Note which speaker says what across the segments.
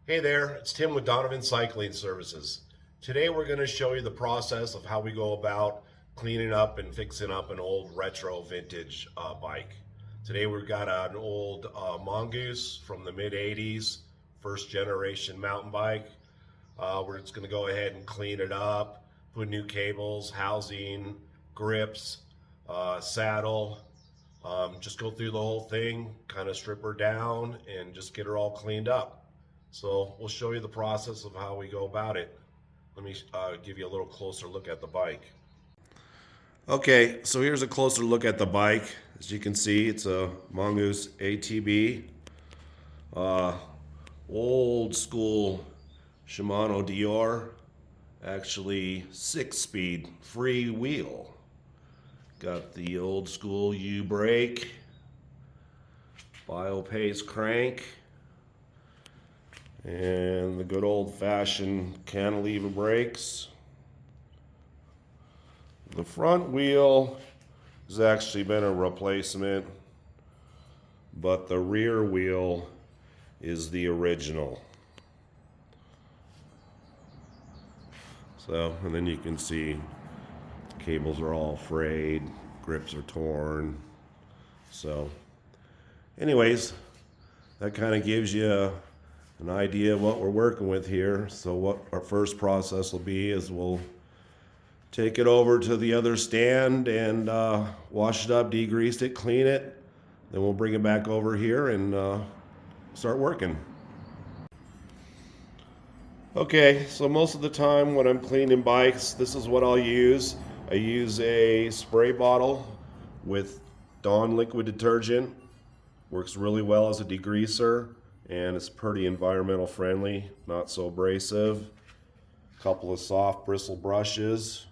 Speaker 1: Hey there, it's Tim with Donovan Cycling Services. Today we're going to show you the process of how we go about cleaning up and fixing up an old retro vintage bike. Today we've got an old Mongoose from the mid 80s, first generation mountain bike. We're just going to go ahead and clean it up, put new cables, housing, grips, saddle, just go through the whole thing, kind of strip her down and just get her all cleaned up. So we'll show you the process of how we go about it. Let me give you a little closer look at the bike. Okay, so here's a closer look at the bike. As you can see, it's a Mongoose ATB. Uh, Old school Shimano Dior. Actually, 6-speed free wheel. Got the old school U-brake. Biopace crank. And the good old-fashioned cantilever brakes. The front wheel has actually been a replacement, but the rear wheel is the original. So, and then you can see cables are all frayed, grips are torn. So, anyways, that kind of gives you an idea of what we're working with here. So what our first process will be is we'll take it over to the other stand and wash it up, degrease it, clean it. Then we'll bring it back over here and start working. Okay, so most of the time when I'm cleaning bikes, this is what I'll use. I use a spray bottle with Dawn liquid detergent. Works really well as a degreaser, and it's pretty environmental friendly, not so abrasive. A couple of soft bristle brushes,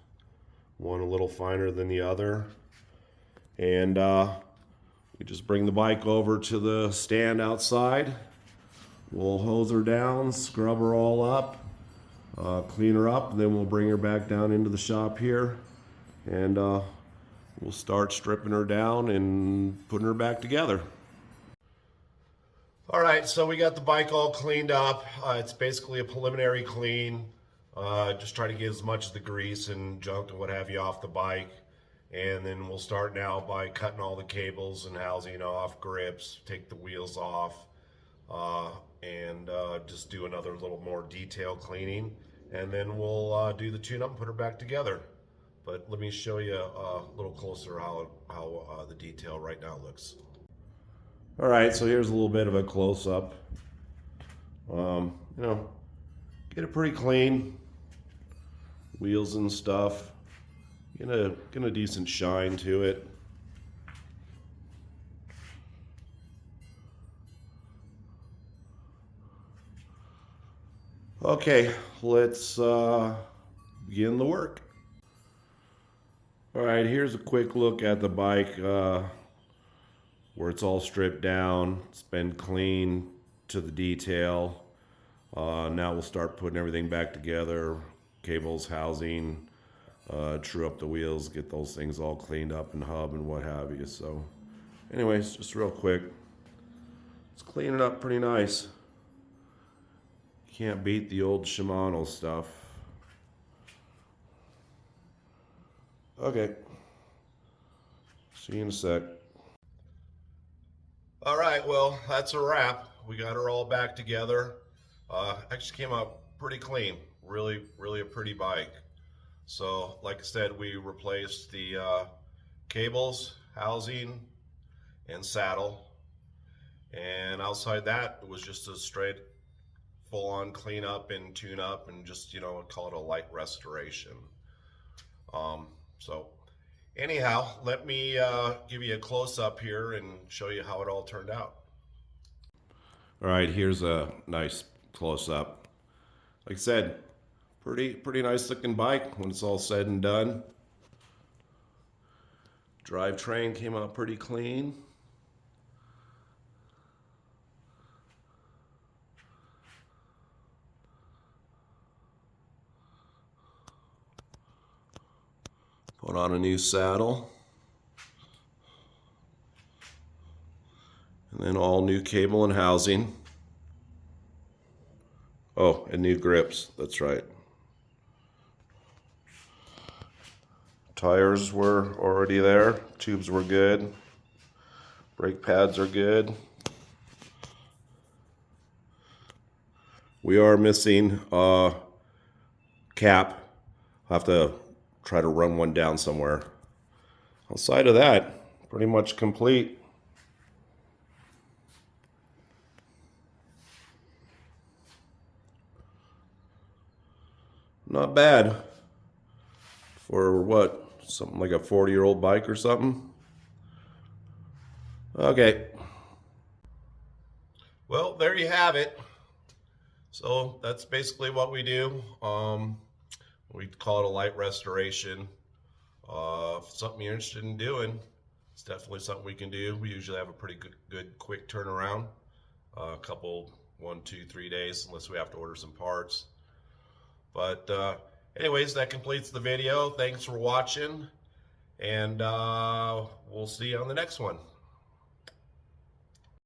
Speaker 1: one a little finer than the other. And we just bring the bike over to the stand outside. We'll hose her down, scrub her all up, clean her up, and then we'll bring her back down into the shop here. And we'll start stripping her down and putting her back together. All right, so we got the bike all cleaned up. It's basically a preliminary clean. Just try to get as much of the grease and junk and what have you off the bike. And then we'll start now by cutting all the cables and housing off, grips, take the wheels off, and just do another little more detailed cleaning. And then we'll do the tune-up and put her back together. But let me show you a little closer how the detail right now looks. All right, so here's a little bit of a close-up. Get it pretty clean. Wheels and stuff. Get a decent shine to it. Okay, let's begin the work. All right, here's a quick look at the bike where it's all stripped down. It's been cleaned to the detail. Now we'll start putting everything back together. Cables, housing, true up the wheels, get those things all cleaned up and hub and what have you. So anyways, just real quick, let's clean it up pretty nice. Can't beat the old Shimano stuff. Okay, see you in a sec. All right, well, that's a wrap. We got her all back together. Actually came out pretty clean. Really, really a pretty bike. So, like I said, we replaced the cables, housing, and saddle. And outside that, it was just a straight full-on cleanup and tune-up and just, call it a light restoration. So anyhow, let me give you a close-up here and show you how it all turned out. All right, here's a nice close-up. Like I said, pretty nice looking bike when it's all said and done. Drivetrain came out pretty clean. Put on a new saddle. And then all new cable and housing. Oh, and new grips, that's right. Tires were already there, tubes were good, brake pads are good. We are missing a cap. I'll have to try to run one down somewhere. Outside of that, pretty much complete. Not bad for what, something like a 40-year-old bike or something. Okay. Well, there you have it. So that's basically what we do. We call it a light restoration. If it's something you're interested in doing, it's definitely something we can do. We usually have a pretty good quick turnaround. A couple, 1, 2, 3 days, unless we have to order some parts. But anyways, that completes the video. Thanks for watching, and we'll see you on the next one.